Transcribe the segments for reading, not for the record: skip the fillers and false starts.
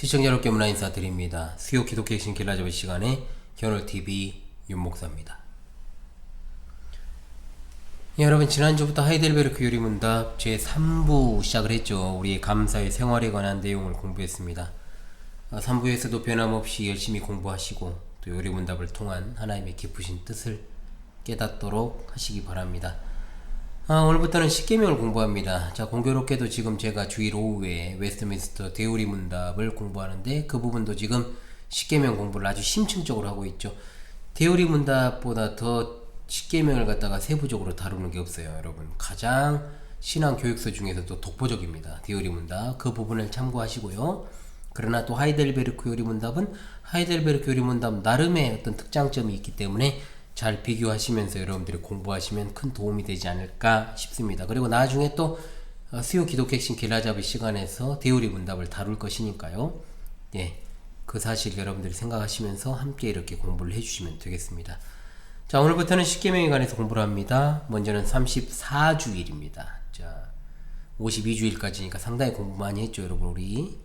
시청자 여러분께 문화 인사드립니다. 수요 기독교 핵심 길라잡이 시간에 견울TV 윤목사입니다. 여러분, 지난주부터 하이델베르크 요리문답 제3부 시작을 했죠. 우리의 감사의 생활에 관한 내용을 공부했습니다. 3부에서도 변함없이 열심히 공부하시고 또 요리문답을 통한 하나님의 깊으신 뜻을 깨닫도록 하시기 바랍니다. 오늘부터는 십계명을 공부합니다. 자, 공교롭게도 지금 제가 주일 오후에 웨스트민스터 대우리 문답을 공부하는데 그 부분도 지금 십계명 공부를 아주 심층적으로 하고 있죠. 대우리 문답보다 더 십계명을 갖다가 세부적으로 다루는 게 없어요. 여러분, 가장 신앙 교육서 중에서도 독보적입니다. 대우리 문답, 그 부분을 참고하시고요. 그러나 또 하이델베르크 요리 문답은 하이델베르크 요리 문답 나름의 어떤 특장점이 있기 때문에 잘 비교하시면서 여러분들이 공부하시면 큰 도움이 되지 않을까 싶습니다. 그리고 나중에 또 수요 기독교 핵심 길라잡이 시간에서 대우리 문답을 다룰 것이니까요. 예, 그 사실 여러분들이 생각하시면서 함께 이렇게 공부를 해주시면 되겠습니다. 자, 오늘부터는 십계명에 관해서 공부를 합니다. 먼저는 34주일입니다. 자, 52주일까지니까 상당히 공부 많이 했죠, 여러분. 우리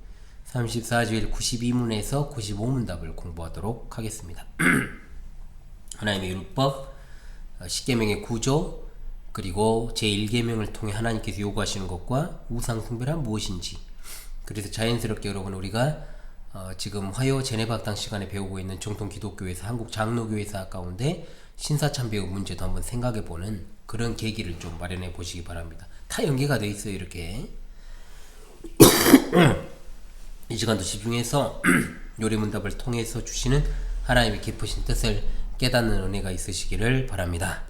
34주일 92문에서 95문답을 공부하도록 하겠습니다. 하나님의 율법, 십계명의 구조, 그리고 제1계명을 통해 하나님께서 요구하시는 것과 우상 숭배란 무엇인지. 그래서 자연스럽게 여러분, 우리가 지금 화요 제네박당 시간에 배우고 있는 정통 기독교에서 한국 장로교회사 가운데 신사참배의 문제도 한번 생각해보는 그런 계기를 좀 마련해 보시기 바랍니다. 다 연계가 되어 있어요. 이렇게 이 시간도 집중해서 요리문답을 통해서 주시는 하나님의 깊으신 뜻을 깨닫는 은혜가 있으시기를 바랍니다.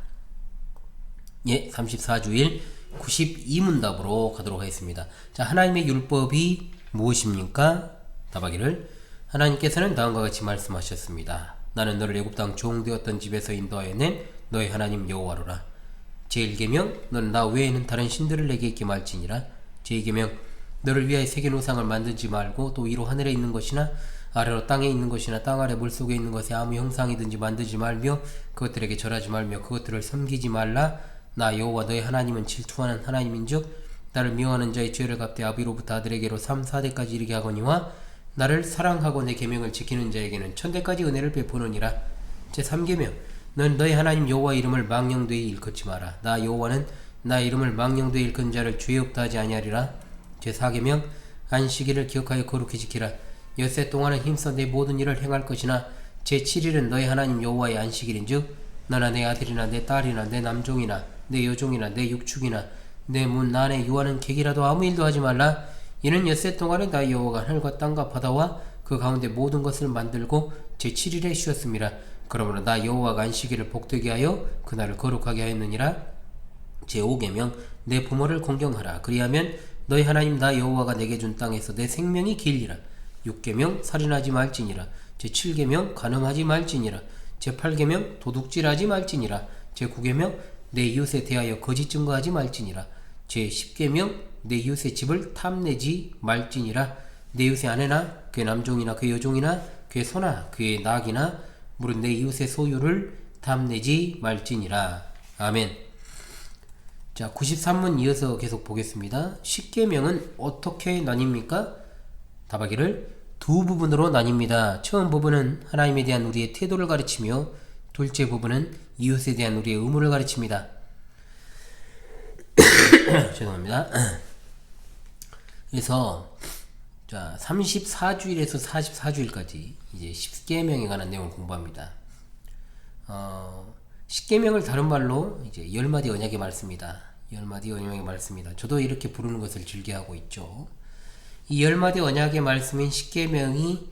예, 34주일 92문답으로 가도록 하겠습니다. 자, 하나님의 율법이 무엇입니까? 답하기를, 하나님께서는 다음과 같이 말씀하셨습니다. 나는 너를 애굽 땅 종되었던 집에서 인도하여 낸 너의 하나님 여호와로라. 제1계명, 너는 나 외에는 다른 신들을 내게 있게 말지니라. 제2계명, 너를 위하여 새긴 우상을 만들지 말고 또 위로 하늘에 있는 것이나 아래로 땅에 있는 것이나 땅 아래 물속에 있는 것에 아무 형상이든지 만들지 말며 그것들에게 절하지 말며 그것들을 섬기지 말라. 나 여호와 너의 하나님은 질투하는 하나님인즉 나를 미워하는 자의 죄를 갚되 아비로부터 아들에게로 3, 4대까지 이르게 하거니와 나를 사랑하고 내 계명을 지키는 자에게는 1000대까지 은혜를 베푸느니라. 제3계명, 넌 너의 하나님 여호와의 이름을 망령되이 일컫지 마라. 나 여호와는 나 이름을 망령되이 일컫는 자를 죄 없다 하지 아니하리라. 제4계명, 안식일을 기억하여 거룩히 지키라. 엿새 동안은 힘써 내 모든 일을 행할 것이나 제7일은 너의 하나님 여호와의 안식일인즉 너나 내 아들이나 내 딸이나 내 남종이나 내 여종이나 내 육축이나 내 문 안에 유하는 객이라도 아무 일도 하지 말라. 이는 엿새 동안에 나 여호와가 하늘과 땅과 바다와 그 가운데 모든 것을 만들고 제7일에 쉬었습니다. 그러므로 나 여호와가 안식일을 복되게 하여 그날을 거룩하게 하였느니라. 제5계명, 내 부모를 공경하라. 그리하면 너희 하나님 나 여호와가 내게 준 땅에서 내 생명이 길리라. 6계명, 살인하지 말지니라. 제7계명, 간음하지 말지니라. 제8계명, 도둑질하지 말지니라. 제9계명, 내 이웃에 대하여 거짓 증거하지 말지니라. 제10계명, 내 이웃의 집을 탐내지 말지니라. 내 이웃의 아내나 그의 남종이나 그의 여종이나 그의 소나 그의 낙이나 무릇 내 이웃의 소유를 탐내지 말지니라. 아멘. 자, 93문 이어서 계속 보겠습니다. 십계명은 어떻게 나뉩니까? 답하기를, 두 부분으로 나뉩니다. 처음 부분은 하나님에 대한 우리의 태도를 가르치며 둘째 부분은 이웃에 대한 우리의 의무를 가르칩니다. 죄송합니다. 그래서 자, 34주일에서 44주일까지 이제 십계명에 관한 내용을 공부합니다. 십계명을 다른 말로 이제 10마디 언약의 말씀이다. 10마디 언약의 말씀이다. 저도 이렇게 부르는 것을 즐겨하고 있죠. 이 10마디 언약의 말씀인 십계명이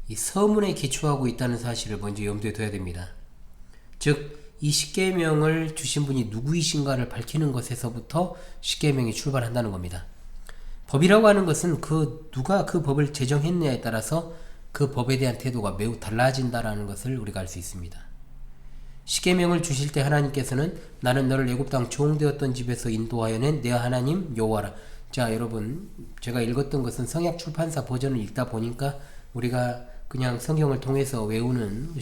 이 서문에 기초하고 있다는 사실을 먼저 염두에 둬야 됩니다. 즉, 이 십계명을 주신 분이 누구이신가를 밝히는 것에서부터 십계명이 출발한다는 겁니다. 법이라고 하는 것은 누가 그 법을 제정했느냐에 따라서 그 법에 대한 태도가 매우 달라진다라는 것을 우리가 알 수 있습니다. 십계명을 주실 때 하나님께서는 나는 너를 애굽 땅 종되었던 집에서 인도하여 낸 내 하나님 여호와라. 자, 여러분, 제가 읽었던 것은 성약 출판사 버전을 읽다 보니까 우리가 그냥 성경을 통해서 외우는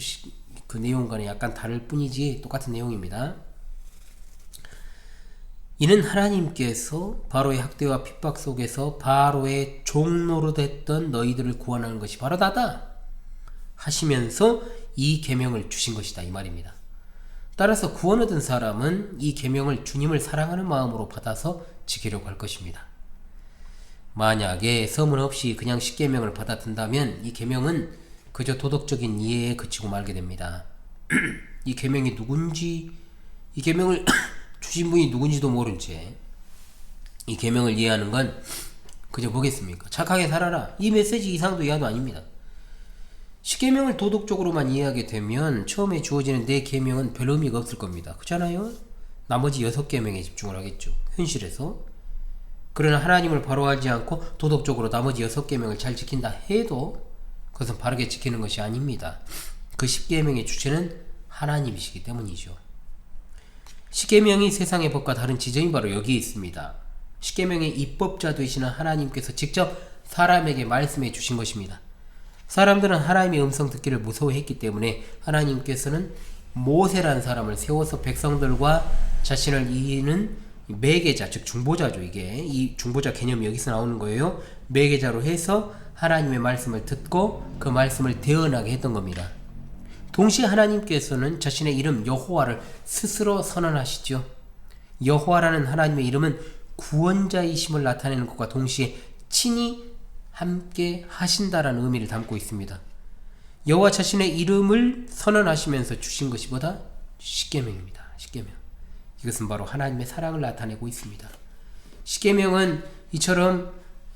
그 내용과는 약간 다를 뿐이지 똑같은 내용입니다. 이는 하나님께서 바로의 학대와 핍박 속에서 바로의 종로로 됐던 너희들을 구원하는 것이 바로 나다 하시면서 이 계명을 주신 것이다 이 말입니다. 따라서 구원 얻은 사람은 이 계명을 주님을 사랑하는 마음으로 받아서 지키려고 할 것입니다. 만약에 서문 없이 그냥 십계명을 받아든다면 이 계명은 그저 도덕적인 이해에 그치고 말게 됩니다. 이 계명이 누군지, 이 계명을 주신 분이 누군지도 모른 채 이 계명을 이해하는 건 그저 뭐겠습니까? 착하게 살아라. 이 메시지 이상도 이하도 아닙니다. 십계명을 도덕적으로만 이해하게 되면 처음에 주어지는 네 계명은 별 의미가 없을 겁니다. 그렇잖아요? 나머지 6계명에 집중을 하겠죠. 현실에서. 그러나 하나님을 바로 알지 않고 도덕적으로 나머지 6계명을 잘 지킨다 해도 그것은 바르게 지키는 것이 아닙니다. 그 10계명의 주체는 하나님이시기 때문이죠. 십계명이 세상의 법과 다른 지점이 바로 여기에 있습니다. 십계명의 입법자 되시는 하나님께서 직접 사람에게 말씀해 주신 것입니다. 사람들은 하나님의 음성 듣기를 무서워했기 때문에 하나님께서는 모세라는 사람을 세워서 백성들과 자신을 이는 매개자, 즉 중보자죠. 이게 이 중보자 개념이 여기서 나오는 거예요. 매개자로 해서 하나님의 말씀을 듣고 그 말씀을 대언하게 했던 겁니다. 동시에 하나님께서는 자신의 이름 여호와를 스스로 선언하시죠. 여호와라는 하나님의 이름은 구원자이심을 나타내는 것과 동시에 친히 함께 하신다라는 의미를 담고 있습니다. 여호와 자신의 이름을 선언하시면서 주신 것이 뭐다? 십계명입니다. 십계명. 이것은 바로 하나님의 사랑을 나타내고 있습니다. 십계명은 이처럼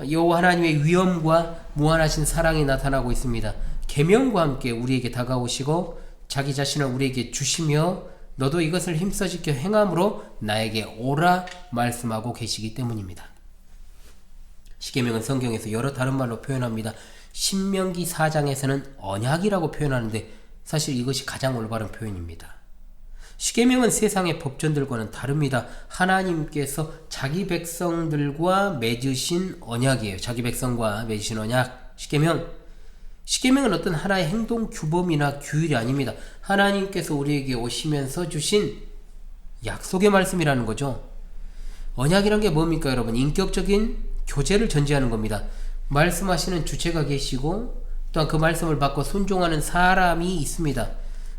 여호와 하나님의 위엄과 무한하신 사랑이 나타나고 있습니다. 계명과 함께 우리에게 다가오시고 자기 자신을 우리에게 주시며 너도 이것을 힘써 지켜 행함으로 나에게 오라 말씀하고 계시기 때문입니다. 십계명은 성경에서 여러 다른 말로 표현합니다. 신명기 4장에서는 언약이라고 표현하는데 사실 이것이 가장 올바른 표현입니다. 십계명은 세상의 법전들과는 다릅니다. 하나님께서 자기 백성들과 맺으신 언약이에요. 자기 백성과 맺으신 언약, 십계명. 십계명은 어떤 하나의 행동 규범이나 규율이 아닙니다. 하나님께서 우리에게 오시면서 주신 약속의 말씀이라는 거죠. 언약이란 게 뭡니까 여러분? 인격적인 교제를 전제하는 겁니다. 말씀하시는 주체가 계시고 또한 그 말씀을 받고 순종하는 사람이 있습니다.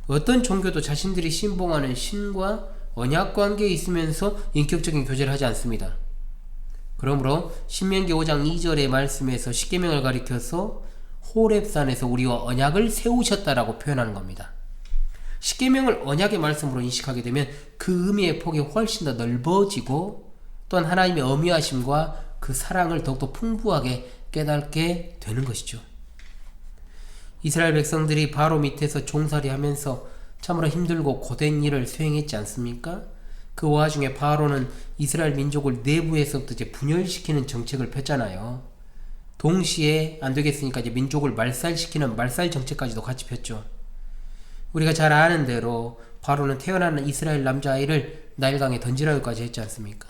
어떤 종교도 자신들이 신봉하는 신과 언약 관계에 있으면서 인격적인 교제를 하지 않습니다. 그러므로 신명기 5장 2절의 말씀에서 십계명을 가리켜서 호렙산에서 우리와 언약을 세우셨다라고 표현하는 겁니다. 십계명을 언약의 말씀으로 인식하게 되면 그 의미의 폭이 훨씬 더 넓어지고 또한 하나님의 어미하심과 그 사랑을 더욱더 풍부하게 깨닫게 되는 것이죠. 이스라엘 백성들이 바로 밑에서 종살이 하면서 참으로 힘들고 고된 일을 수행했지 않습니까? 그 와중에 바로는 이스라엘 민족을 내부에서부터 이제 분열시키는 정책을 폈잖아요. 동시에 안 되겠으니까 이제 민족을 말살시키는 말살 정책까지도 같이 폈죠. 우리가 잘 아는 대로 바로는 태어나는 이스라엘 남자아이를 나일강에 던지라고까지 했지 않습니까?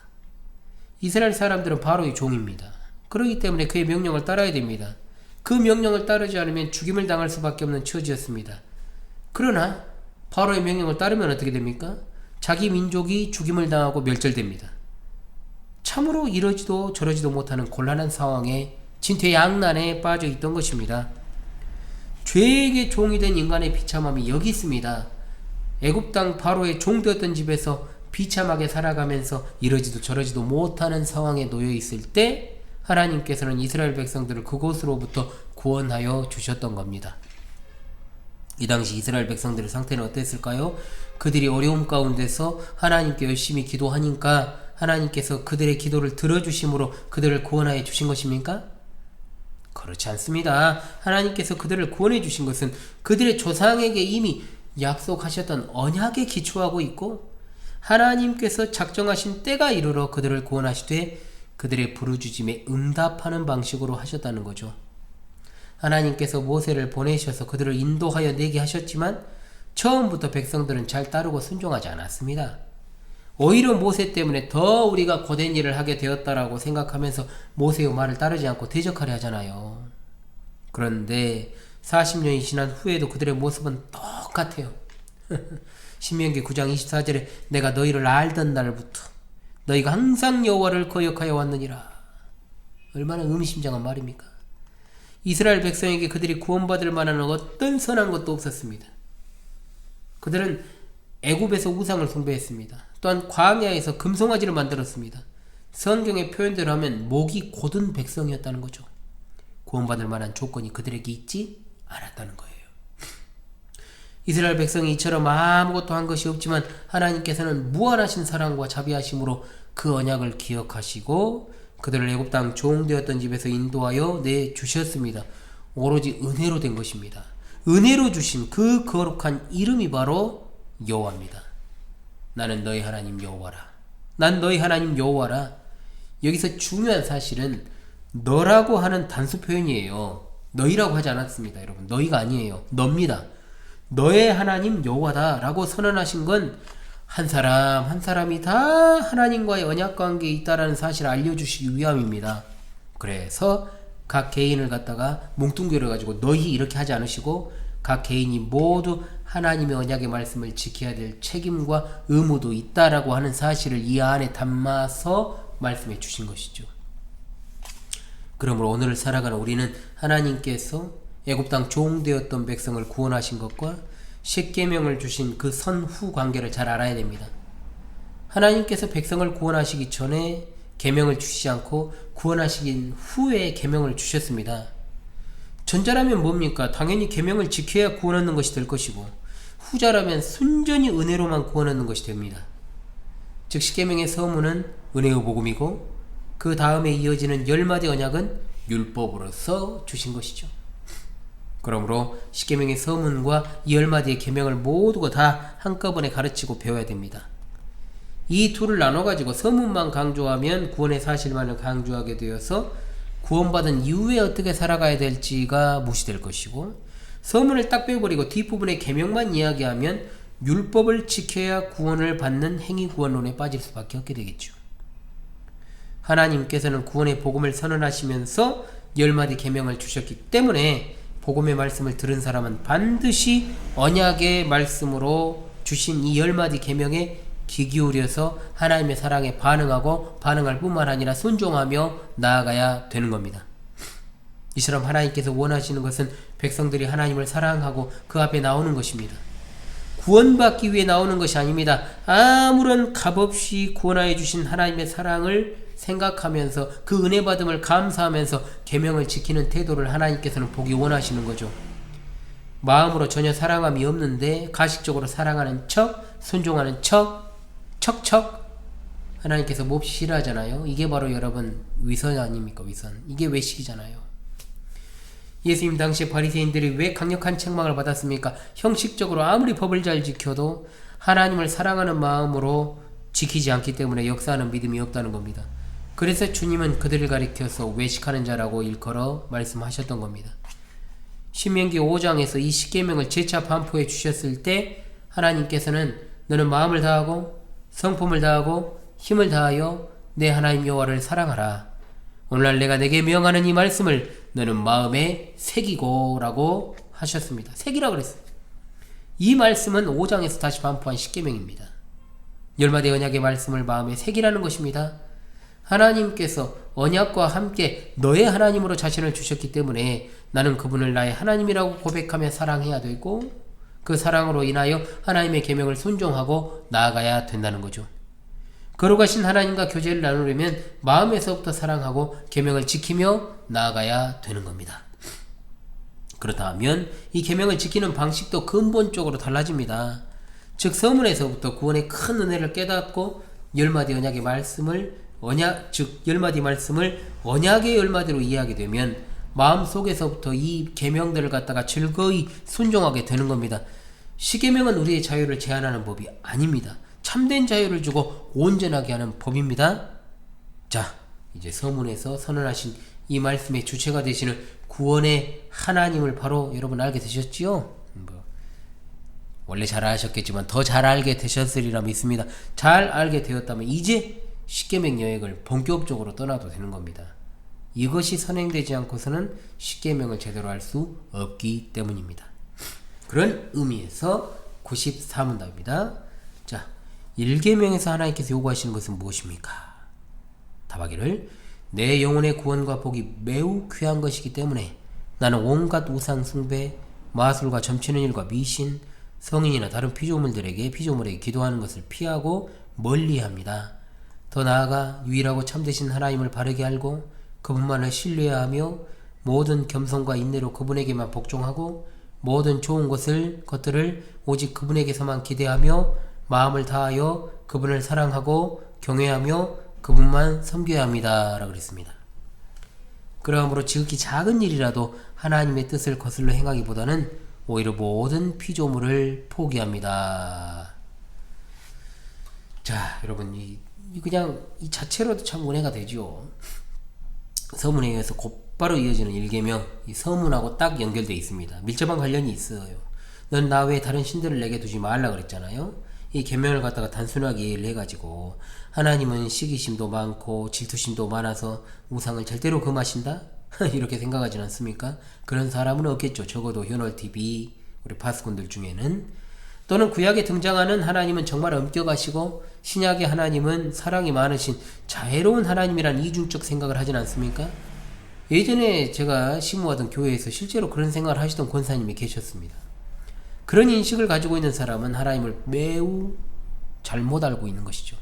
이스라엘 사람들은 바로의 종입니다. 그렇기 때문에 그의 명령을 따라야 됩니다. 그 명령을 따르지 않으면 죽임을 당할 수밖에 없는 처지였습니다. 그러나 바로의 명령을 따르면 어떻게 됩니까? 자기 민족이 죽임을 당하고 멸절됩니다. 참으로 이러지도 저러지도 못하는 곤란한 상황에 진퇴양난에 빠져 있던 것입니다. 죄에게 종이 된 인간의 비참함이 여기 있습니다. 애굽 땅 바로의 종 되었던 집에서 비참하게 살아가면서 이러지도 저러지도 못하는 상황에 놓여 있을 때 하나님께서는 이스라엘 백성들을 그곳으로부터 구원하여 주셨던 겁니다. 이 당시 이스라엘 백성들의 상태는 어땠을까요? 그들이 어려움 가운데서 하나님께 열심히 기도하니까 하나님께서 그들의 기도를 들어주심으로 그들을 구원하여 주신 것입니까? 그렇지 않습니다. 하나님께서 그들을 구원해 주신 것은 그들의 조상에게 이미 약속하셨던 언약에 기초하고 있고 하나님께서 작정하신 때가 이르러 그들을 구원하시되 그들의 부르짖음에 응답하는 방식으로 하셨다는 거죠. 하나님께서 모세를 보내셔서 그들을 인도하여 내게 하셨지만 처음부터 백성들은 잘 따르고 순종하지 않았습니다. 오히려 모세 때문에 더 우리가 고된 일을 하게 되었다라고 생각하면서 모세의 말을 따르지 않고 대적하려 하잖아요. 그런데 40년이 지난 후에도 그들의 모습은 똑같아요. 신명기 9장 24절에 내가 너희를 알던 날부터 너희가 항상 여호와를 거역하여 왔느니라. 얼마나 의미심장한 말입니까? 이스라엘 백성에게 그들이 구원받을 만한 어떤 선한 것도 없었습니다. 그들은 애굽에서 우상을 숭배했습니다. 또한 광야에서 금송아지를 만들었습니다. 성경의 표현대로 하면 목이 곧은 백성이었다는 거죠. 구원받을 만한 조건이 그들에게 있지 않았다는 거예요. 이스라엘 백성이 이처럼 아무것도 한 것이 없지만 하나님께서는 무한하신 사랑과 자비하심으로 그 언약을 기억하시고 그들을 애굽 땅 종되었던 집에서 인도하여 내주셨습니다. 오로지 은혜로 된 것입니다. 은혜로 주신 그 거룩한 이름이 바로 여호와입니다. 나는 너희 하나님 여호와라. 난 너희 하나님 여호와라. 여기서 중요한 사실은 너라고 하는 단수 표현이에요. 너희라고 하지 않았습니다. 여러분, 너희가 아니에요. 너입니다. 너의 하나님 여호와다 라고 선언하신 건 한 사람 한 사람이 다 하나님과의 언약관계에 있다라는 사실을 알려주시기 위함입니다. 그래서 각 개인을 갖다가 뭉뚱그려 가지고 너희 이렇게 하지 않으시고 각 개인이 모두 하나님의 언약의 말씀을 지켜야 될 책임과 의무도 있다라고 하는 사실을 이 안에 담아서 말씀해 주신 것이죠. 그러므로 오늘을 살아가는 우리는 하나님께서 애굽 땅 종되었던 백성을 구원하신 것과 십계명을 주신 그 선후 관계를 잘 알아야 됩니다. 하나님께서 백성을 구원하시기 전에 계명을 주시지 않고 구원하시긴 후에 계명을 주셨습니다. 전자라면 뭡니까? 당연히 계명을 지켜야 구원 얻는 것이 될 것이고 후자라면 순전히 은혜로만 구원 얻는 것이 됩니다. 즉 십계명의 서문은 은혜의 복음이고 그 다음에 이어지는 10마디 언약은 율법으로서 주신 것이죠. 그러므로 십계명의 서문과 이 10마디의 계명을 모두가 다 한꺼번에 가르치고 배워야 됩니다. 이 둘을 나눠가지고 서문만 강조하면 구원의 사실만을 강조하게 되어서 구원받은 이후에 어떻게 살아가야 될지가 무시될 것이고 서문을 딱 빼버리고 뒷부분의 계명만 이야기하면 율법을 지켜야 구원을 받는 행위구원론에 빠질 수밖에 없게 되겠죠. 하나님께서는 구원의 복음을 선언하시면서 10마디 계명을 주셨기 때문에 복음의 말씀을 들은 사람은 반드시 언약의 말씀으로 주신 이 10마디 계명에 귀 기울여서 하나님의 사랑에 반응하고 반응할 뿐만 아니라 순종하며 나아가야 되는 겁니다. 이처럼 하나님께서 원하시는 것은 백성들이 하나님을 사랑하고 그 앞에 나오는 것입니다. 구원받기 위해 나오는 것이 아닙니다. 아무런 값없이 구원하여 주신 하나님의 사랑을 생각하면서 그 은혜 받음을 감사하면서 계명을 지키는 태도를 하나님께서는 보기 원하시는 거죠. 마음으로 전혀 사랑함이 없는데 가식적으로 사랑하는 척, 순종하는 척, 척척 하나님께서 몹시 싫어하잖아요. 이게 바로 여러분 위선 아닙니까? 위선. 이게 외식이잖아요. 예수님 당시에 바리새인들이 왜 강력한 책망을 받았습니까? 형식적으로 아무리 법을 잘 지켜도 하나님을 사랑하는 마음으로 지키지 않기 때문에 역사하는 믿음이 없다는 겁니다. 그래서 주님은 그들을 가리켜서 외식하는 자라고 일컬어 말씀하셨던 겁니다. 신명기 5장에서 이 십계명을 재차 반포해 주셨을 때 하나님께서는 너는 마음을 다하고 성품을 다하고 힘을 다하여 내 하나님 여호와를 사랑하라. 오늘날 내가 내게 명하는 이 말씀을 너는 마음에 새기고 라고 하셨습니다. 새기라 그랬어요. 이 말씀은 5장에서 다시 반포한 십계명입니다. 10마디 언약의 말씀을 마음에 새기라는 것입니다. 하나님께서 언약과 함께 너의 하나님으로 자신을 주셨기 때문에 나는 그분을 나의 하나님이라고 고백하며 사랑해야 되고 그 사랑으로 인하여 하나님의 계명을 순종하고 나아가야 된다는 거죠. 거룩하신 하나님과 교제를 나누려면 마음에서부터 사랑하고 계명을 지키며 나아가야 되는 겁니다. 그렇다면 이 계명을 지키는 방식도 근본적으로 달라집니다. 즉 서문에서부터 구원의 큰 은혜를 깨닫고 10마디 언약의 말씀을 즉 10마디 말씀을 언약의 10마디로 이해하게 되면 마음속에서부터 이 계명들을 갖다가 즐거이 순종하게 되는 겁니다. 십계명은 우리의 자유를 제한하는 법이 아닙니다. 참된 자유를 주고 온전하게 하는 법입니다. 자, 이제 서문에서 선언하신 이 말씀의 주체가 되시는 구원의 하나님을 바로 여러분 알게 되셨지요? 원래 잘 아셨겠지만 더 잘 알게 되셨으리라 믿습니다. 잘 알게 되었다면 이제 십계명 여행을 본격적으로 떠나도 되는 겁니다. 이것이 선행되지 않고서는 십계명을 제대로 할 수 없기 때문입니다. 그런 의미에서 94문답입니다. 자, 일계명에서 하나님께서 요구하시는 것은 무엇입니까? 답하기를 내 영혼의 구원과 복이 매우 귀한 것이기 때문에 나는 온갖 우상 숭배, 마술과 점치는 일과 미신, 성인이나 다른 피조물에게 기도하는 것을 피하고 멀리합니다. 더 나아가 유일하고 참되신 하나님을 바르게 알고 그분만을 신뢰하며 모든 겸손과 인내로 그분에게만 복종하고 모든 좋은 것들을 오직 그분에게서만 기대하며 마음을 다하여 그분을 사랑하고 경외하며 그분만 섬겨야 합니다. 라고 그랬습니다. 그러므로 지극히 작은 일이라도 하나님의 뜻을 거슬러 행하기보다는 오히려 모든 피조물을 포기합니다. 자, 여러분, 그냥 이 자체로도 참 은혜가 되죠. 서문에 의해서 곧바로 이어지는 일계명, 이 서문하고 딱 연결되어 있습니다. 밀접한 관련이 있어요. 넌 나 외에 다른 신들을 내게 두지 말라 그랬잖아요. 이 계명을 갖다가 단순하게 이해를 해가지고 하나님은 시기심도 많고 질투심도 많아서 우상을 절대로 금하신다? 이렇게 생각하진 않습니까? 그런 사람은 없겠죠. 적어도 현월TV 우리 파스꾼들 중에는. 또는 구약에 등장하는 하나님은 정말 엄격하시고 신약의 하나님은 사랑이 많으신 자애로운 하나님이란 이중적 생각을 하진 않습니까? 예전에 제가 심우하던 교회에서 실제로 그런 생각을 하시던 권사님이 계셨습니다. 그런 인식을 가지고 있는 사람은 하나님을 매우 잘못 알고 있는 것이죠.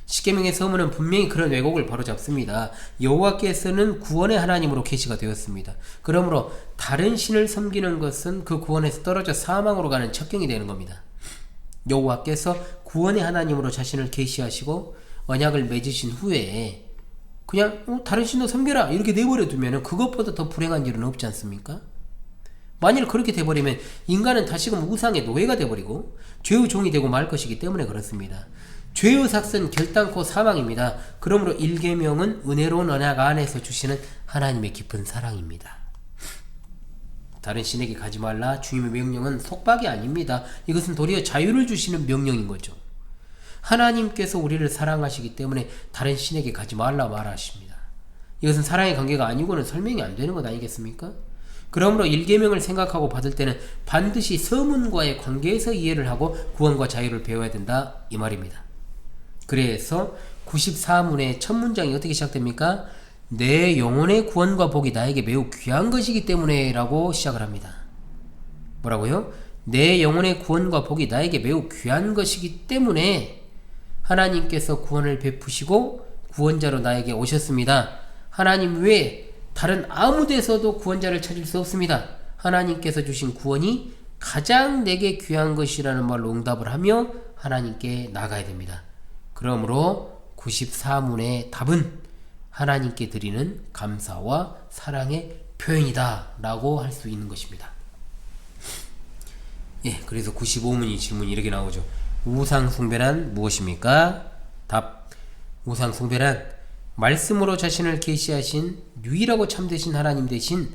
십계명의 서문은 분명히 그런 왜곡을 바로잡습니다. 여호와께서는 구원의 하나님으로 계시가 되었습니다. 그러므로 다른 신을 섬기는 것은 그 구원에서 떨어져 사망으로 가는 첩경이 되는 겁니다. 여호와께서 구원의 하나님으로 자신을 계시하시고 언약을 맺으신 후에 그냥 다른 신도 섬겨라 이렇게 내버려 두면 그것보다 더 불행한 일은 없지 않습니까? 만일 그렇게 돼버리면 인간은 다시금 우상의 노예가 돼버리고 죄의 종이 되고 말 것이기 때문에 그렇습니다. 죄의 삭은 결단코 사망입니다. 그러므로 일계명은 은혜로운 언약 안에서 주시는 하나님의 깊은 사랑입니다. 다른 신에게 가지 말라 주님의 명령은 속박이 아닙니다. 이것은 도리어 자유를 주시는 명령인 거죠. 하나님께서 우리를 사랑하시기 때문에 다른 신에게 가지 말라 말하십니다. 이것은 사랑의 관계가 아니고는 설명이 안 되는 것 아니겠습니까? 그러므로 일계명을 생각하고 받을 때는 반드시 서문과의 관계에서 이해를 하고 구원과 자유를 배워야 된다 이 말입니다. 그래서 94문의 첫 문장이 어떻게 시작됩니까? 내 영혼의 구원과 복이 나에게 매우 귀한 것이기 때문에 라고 시작을 합니다. 뭐라고요? 내 영혼의 구원과 복이 나에게 매우 귀한 것이기 때문에 하나님께서 구원을 베푸시고 구원자로 나에게 오셨습니다. 하나님 외에 다른 아무 데서도 구원자를 찾을 수 없습니다. 하나님께서 주신 구원이 가장 내게 귀한 것이라는 말로 응답을 하며 하나님께 나가야 됩니다. 그러므로 94문의 답은 하나님께 드리는 감사와 사랑의 표현이다 라고 할 수 있는 것입니다. 그래서 95문이 질문이 이렇게 나오죠. 우상 숭배란 무엇입니까? 답. 우상 숭배란 말씀으로 자신을 계시하신 유일하고 참되신 하나님 대신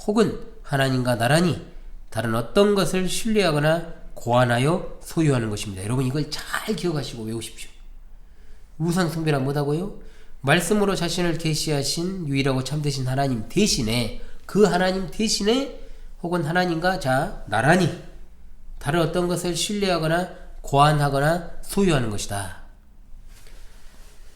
혹은 하나님과 나란히 다른 어떤 것을 신뢰하거나 고안하여 소유하는 것입니다. 여러분 이걸 잘 기억하시고 외우십시오. 우상 숭배란 뭐다고요? 말씀으로 자신을 계시하신 유일하고 참되신 하나님 대신에 그 하나님 대신에 혹은 하나님과 나란히 다른 어떤 것을 신뢰하거나 고안하거나 소유하는 것이다.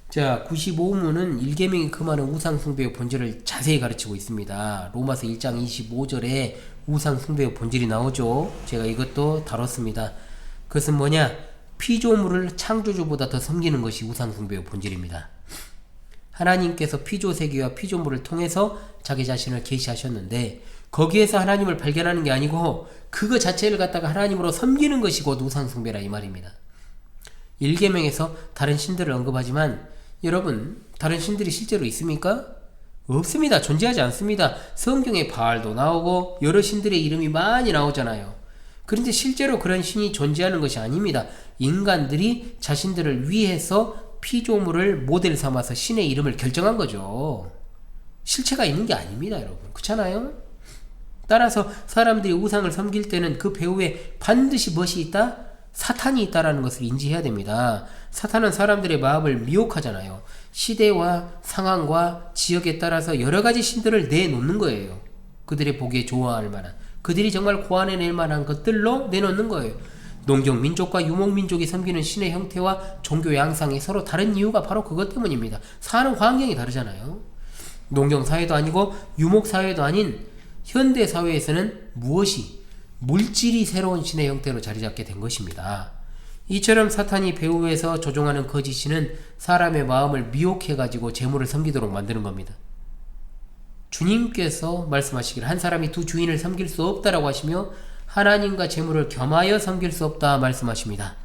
자, 95문은 일계명이 금하는 우상 숭배의 본질을 자세히 가르치고 있습니다. 로마서 1장 25절에 우상 숭배의 본질이 나오죠. 제가 이것도 다뤘습니다. 그것은 뭐냐? 피조물을 창조주보다 더 섬기는 것이 우상 숭배의 본질입니다. 하나님께서 피조세계와 피조물을 통해서 자기 자신을 계시하셨는데 거기에서 하나님을 발견하는 게 아니고 그거 자체를 갖다가 하나님으로 섬기는 것이 곧 우상 숭배라 이 말입니다. 일계명에서 다른 신들을 언급하지만 여러분 다른 신들이 실제로 있습니까? 없습니다. 존재하지 않습니다. 성경에 바알도 나오고 여러 신들의 이름이 많이 나오잖아요. 그런데 실제로 그런 신이 존재하는 것이 아닙니다. 인간들이 자신들을 위해서 피조물을 모델 삼아서 신의 이름을 결정한 거죠. 실체가 있는 게 아닙니다, 여러분. 그렇잖아요? 따라서 사람들이 우상을 섬길 때는 그 배후에 반드시 무엇이 있다? 사탄이 있다라는 것을 인지해야 됩니다. 사탄은 사람들의 마음을 미혹하잖아요. 시대와 상황과 지역에 따라서 여러 가지 신들을 내놓는 거예요. 그들의 보기에 좋아할 만한, 그들이 정말 고안해낼 만한 것들로 내놓는 거예요. 농경 민족과 유목 민족이 섬기는 신의 형태와 종교 양상이 서로 다른 이유가 바로 그것 때문입니다. 사는 환경이 다르잖아요. 농경 사회도 아니고 유목 사회도 아닌 현대 사회에서는 무엇이 물질이 새로운 신의 형태로 자리 잡게 된 것입니다. 이처럼 사탄이 배후에서 조종하는 거짓 신은 사람의 마음을 미혹해가지고 재물을 섬기도록 만드는 겁니다. 주님께서 말씀하시기를 한 사람이 두 주인을 섬길 수 없다라고 하시며 하나님과 재물을 겸하여 섬길 수 없다 말씀하십니다.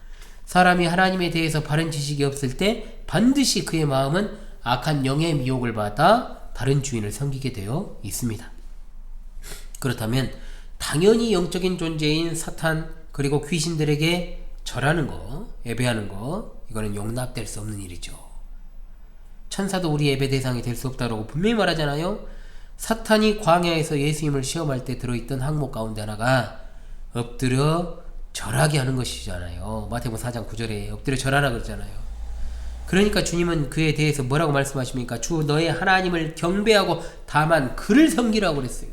사람이 하나님에 대해서 바른 지식이 없을 때 반드시 그의 마음은 악한 영의 미혹을 받아 다른 주인을 섬기게 되어 있습니다. 그렇다면 당연히 영적인 존재인 사탄 그리고 귀신들에게 절하는 거, 예배하는 거, 이거는 용납될 수 없는 일이죠. 천사도 우리 예배 대상이 될 수 없다고 분명히 말하잖아요. 사탄이 광야에서 예수님을 시험할 때 들어있던 항목 가운데 하나가 엎드려 절하게 하는 것이잖아요. 마태복음 4장 9절에 엎드려 절하라 그러잖아요. 그러니까 주님은 그에 대해서 뭐라고 말씀하십니까? 주 너의 하나님을 경배하고 다만 그를 섬기라고 그랬어요.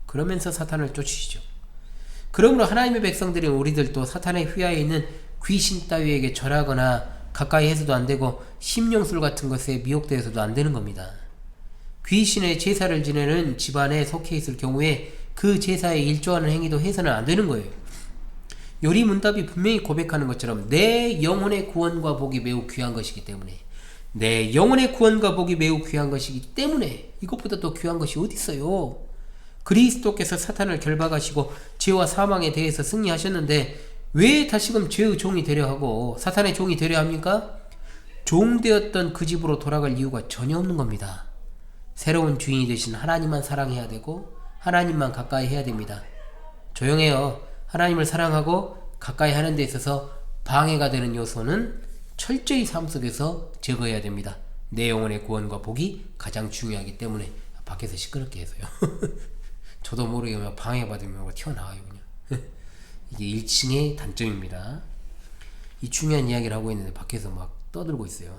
그러면서 사탄을 쫓으시죠. 그러므로 하나님의 백성들인 우리들도 사탄의 휘하에 있는 귀신 따위에게 절하거나 가까이 해서도 안 되고 심령술 같은 것에 미혹되어서도 안 되는 겁니다. 귀신의 제사를 지내는 집안에 속해 있을 경우에 그 제사에 일조하는 행위도 해서는 안 되는 거예요. 요리문답이 분명히 고백하는 것처럼 내 영혼의 구원과 복이 매우 귀한 것이기 때문에 내 영혼의 구원과 복이 매우 귀한 것이기 때문에 이것보다 더 귀한 것이 어디 있어요. 그리스도께서 사탄을 결박하시고 죄와 사망에 대해서 승리하셨는데 왜 다시금 죄의 종이 되려 하고 사탄의 종이 되려 합니까? 종되었던 그 집으로 돌아갈 이유가 전혀 없는 겁니다. 새로운 주인이 되신 하나님만 사랑해야 되고 하나님만 가까이 해야 됩니다. 조용해요. 하나님을 사랑하고 가까이 하는 데 있어서 방해가 되는 요소는 철저히 삶 속에서 제거해야 됩니다. 내 영혼의 구원과 복이 가장 중요하기 때문에. 밖에서 시끄럽게 해서요. 저도 모르게 방해받으면 튀어나와요 그냥. 이게 1층의 단점입니다. 이 중요한 이야기를 하고 있는데 밖에서 막 떠들고 있어요.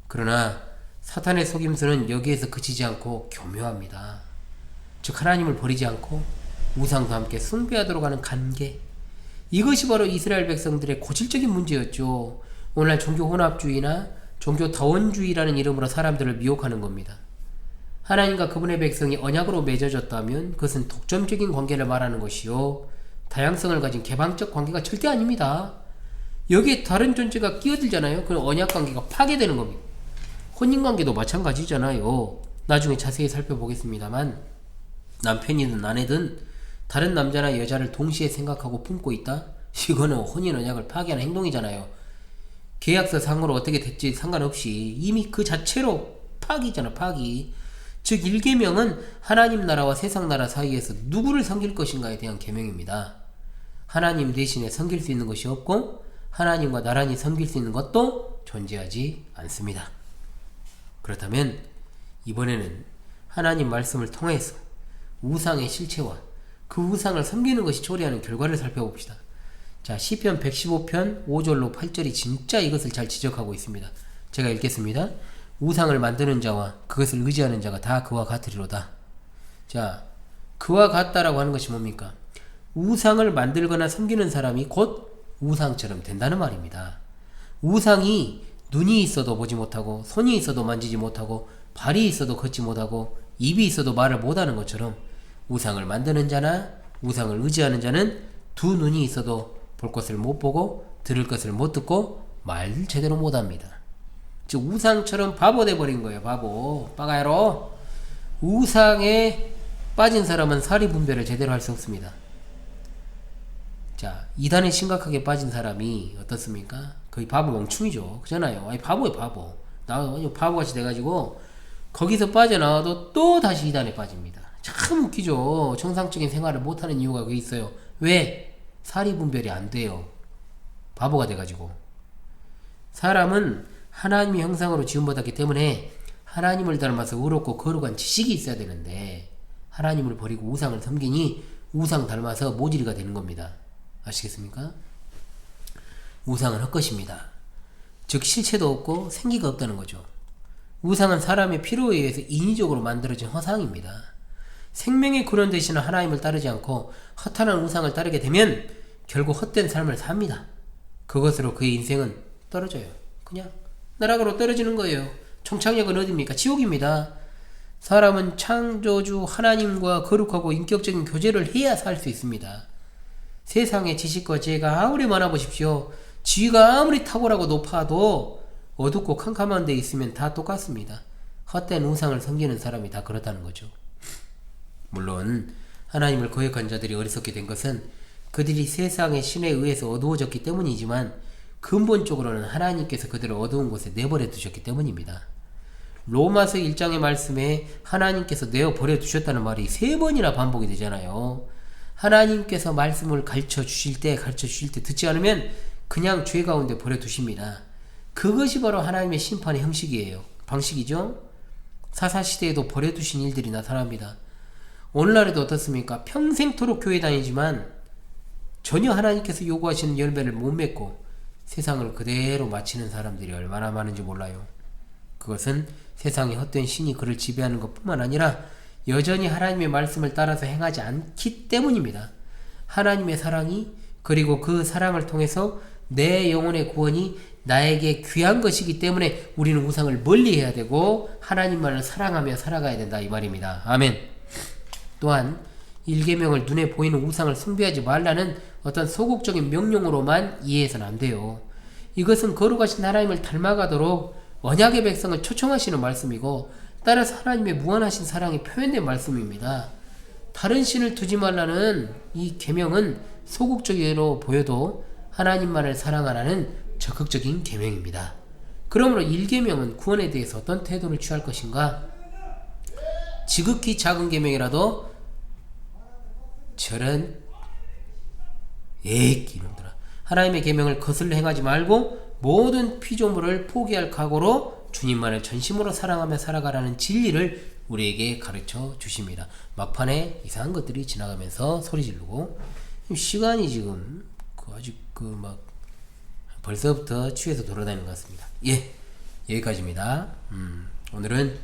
그러나 사탄의 속임수는 여기에서 그치지 않고 교묘합니다. 즉 하나님을 버리지 않고 우상과 함께 숭배하도록 하는 관계, 이것이 바로 이스라엘 백성들의 고질적인 문제였죠. 오늘날 종교 혼합주의나 종교 다원주의라는 이름으로 사람들을 미혹하는 겁니다. 하나님과 그분의 백성이 언약으로 맺어졌다면 그것은 독점적인 관계를 말하는 것이요 다양성을 가진 개방적 관계가 절대 아닙니다. 여기에 다른 존재가 끼어들잖아요. 그럼 언약 관계가 파괴되는 겁니다. 혼인관계도 마찬가지잖아요. 나중에 자세히 살펴보겠습니다만 남편이든 아내든 다른 남자나 여자를 동시에 생각하고 품고 있다? 이거는 혼인 언약을 파괴하는 행동이잖아요. 계약서 상으로 어떻게 됐지 상관없이 이미 그 자체로 파기잖아, 파기. 즉 1계명은 하나님 나라와 세상 나라 사이에서 누구를 섬길 것인가에 대한 계명입니다. 하나님 대신에 섬길 수 있는 것이 없고 하나님과 나란히 섬길 수 있는 것도 존재하지 않습니다. 그렇다면 이번에는 하나님 말씀을 통해서 우상의 실체와 그 우상을 섬기는 것이 초래하는 결과를 살펴봅시다. 자, 시편 115편 5절로 8절이 진짜 이것을 잘 지적하고 있습니다. 제가 읽겠습니다. 우상을 만드는 자와 그것을 의지하는 자가 다 그와 같으리로다. 자, 그와 같다라고 하는 것이 뭡니까? 우상을 만들거나 섬기는 사람이 곧 우상처럼 된다는 말입니다. 우상이 눈이 있어도 보지 못하고 손이 있어도 만지지 못하고 발이 있어도 걷지 못하고 입이 있어도 말을 못하는 것처럼 우상을 만드는 자나 우상을 의지하는 자는 두 눈이 있어도 볼 것을 못 보고 들을 것을 못 듣고 말 제대로 못합니다. 즉 우상처럼 바보 돼버린 거예요. 바보. 빠가야로. 우상에 빠진 사람은 사리분별을 제대로 할 수 없습니다. 자, 이단에 심각하게 빠진 사람이 어떻습니까? 거의 바보 멍충이죠. 그잖아요. 아니 바보예요, 바보. 나 완전 바보같이 돼가지고 거기서 빠져나와도 또 다시 이단에 빠집니다. 참 웃기죠. 정상적인 생활을 못하는 이유가 그게 있어요. 왜? 사리분별이 안 돼요. 바보가 돼가지고. 사람은 하나님의 형상으로 지음받았기 때문에 하나님을 닮아서 의롭고 거룩한 지식이 있어야 되는데 하나님을 버리고 우상을 섬기니 우상 닮아서 모질이가 되는 겁니다. 아시겠습니까? 우상은 헛것입니다. 즉 실체도 없고 생기가 없다는 거죠. 우상은 사람의 필요에 의해서 인위적으로 만들어진 허상입니다. 생명의 근원 되시는 하나님을 따르지 않고 허탄한 우상을 따르게 되면 결국 헛된 삶을 삽니다. 그것으로 그의 인생은 떨어져요. 그냥 나락으로 떨어지는 거예요. 총착역은 어디입니까? 지옥입니다. 사람은 창조주 하나님과 거룩하고 인격적인 교제를 해야 살 수 있습니다. 세상의 지식과 지혜가 아무리 많아 보십시오. 지위가 아무리 탁월하고 높아도 어둡고 캄캄한 데 있으면 다 똑같습니다. 헛된 우상을 섬기는 사람이 다 그렇다는 거죠. 물론 하나님을 거역한 자들이 어리석게 된 것은 그들이 세상의 신에 의해서 어두워졌기 때문이지만 근본적으로는 하나님께서 그들을 어두운 곳에 내버려 두셨기 때문입니다. 로마서 1장의 말씀에 하나님께서 내어버려 두셨다는 말이 3번이나 반복이 되잖아요. 하나님께서 말씀을 가르쳐 주실 때 듣지 않으면 그냥 죄 가운데 버려 두십니다. 그것이 바로 하나님의 심판의 형식이에요. 방식이죠. 사사시대에도 버려 두신 일들이 나타납니다. 오늘날에도 어떻습니까? 평생토록 교회 다니지만 전혀 하나님께서 요구하시는 열매를 못 맺고 세상을 그대로 마치는 사람들이 얼마나 많은지 몰라요. 그것은 세상의 헛된 신이 그를 지배하는 것뿐만 아니라 여전히 하나님의 말씀을 따라서 행하지 않기 때문입니다. 하나님의 사랑이, 그리고 그 사랑을 통해서 내 영혼의 구원이 나에게 귀한 것이기 때문에 우리는 우상을 멀리해야 되고 하나님만을 사랑하며 살아가야 된다, 이 말입니다. 아멘. 또한 1계명을 눈에 보이는 우상을 숭배하지 말라는 어떤 소극적인 명령으로만 이해해서는 안 돼요. 이것은 거룩하신 하나님을 닮아가도록 언약의 백성을 초청하시는 말씀이고, 따라서 하나님의 무한하신 사랑이 표현된 말씀입니다. 다른 신을 두지 말라는 이 계명은 소극적으로 보여도 하나님만을 사랑하라는 적극적인 계명입니다. 그러므로 1계명은 구원에 대해서 어떤 태도를 취할 것인가? 지극히 작은 계명이라도 저런 이놈들아, 하나님의 계명을 거슬러 행하지 말고 모든 피조물을 포기할 각오로 주님만을 전심으로 사랑하며 살아가라는 진리를 우리에게 가르쳐 주십니다. 막판에 이상한 것들이 지나가면서 소리 지르고, 시간이 지금 아직 벌써부터 취해서 돌아다니는 것 같습니다. 예, 여기까지입니다. 오늘은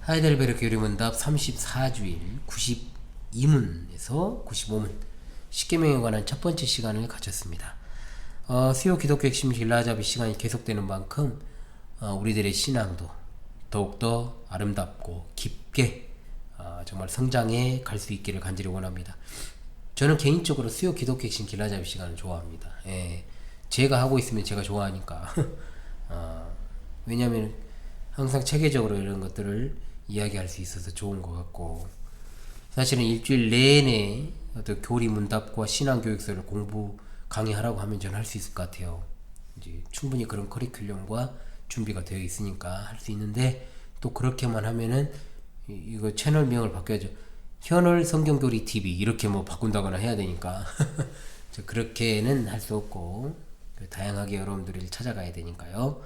하이델베르크 요리문답 34주일 92문에서 95문 10계명에 관한 첫 번째 시간을 가졌습니다. 수요 기독교 핵심 길라잡이 시간이 계속되는 만큼 우리들의 신앙도 더욱더 아름답고 깊게 정말 성장해 갈 수 있기를 간절히 원합니다. 저는 개인적으로 수요 기독교 핵심 길라잡이 시간을 좋아합니다. 예, 제가 하고 있으면 제가 좋아하니까. 왜냐하면 항상 체계적으로 이런 것들을 이야기할 수 있어서 좋은 것 같고, 사실은 일주일 내내 어떤 교리 문답과 신앙교육서를 공부 강의하라고 하면 저는 할 수 있을 것 같아요. 이제 충분히 그런 커리큘럼과 준비가 되어 있으니까 할 수 있는데, 또 그렇게만 하면은 이거 채널명을 바꿔야죠. 현월 성경교리 TV 이렇게 바꾼다거나 해야 되니까 그렇게는 할 수 없고 다양하게 여러분들을 찾아가야 되니까요.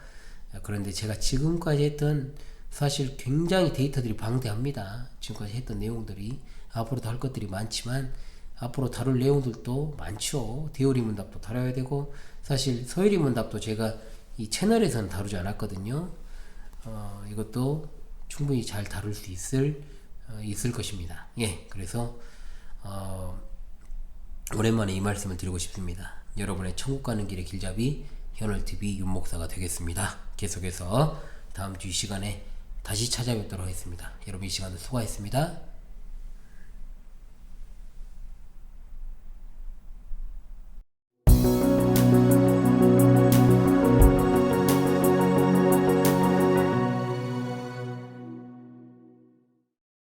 그런데 제가 지금까지 했던, 사실 굉장히 데이터들이 방대합니다. 지금까지 했던 내용들이 앞으로도 할 것들이 많지만 앞으로 다룰 내용들도 많죠. 대요리 문답도 다뤄야 되고, 사실 서유리 문답도 제가 이 채널에서는 다루지 않았거든요. 이것도 충분히 잘 다룰 수 있을 것입니다. 예, 그래서 오랜만에 이 말씀을 드리고 싶습니다. 여러분의 천국 가는 길의 길잡이 현월TV 윤목사가 되겠습니다. 계속해서 다음 주 이 시간에 다시 찾아뵙도록 하겠습니다. 여러분 이 시간도 수고하셨습니다.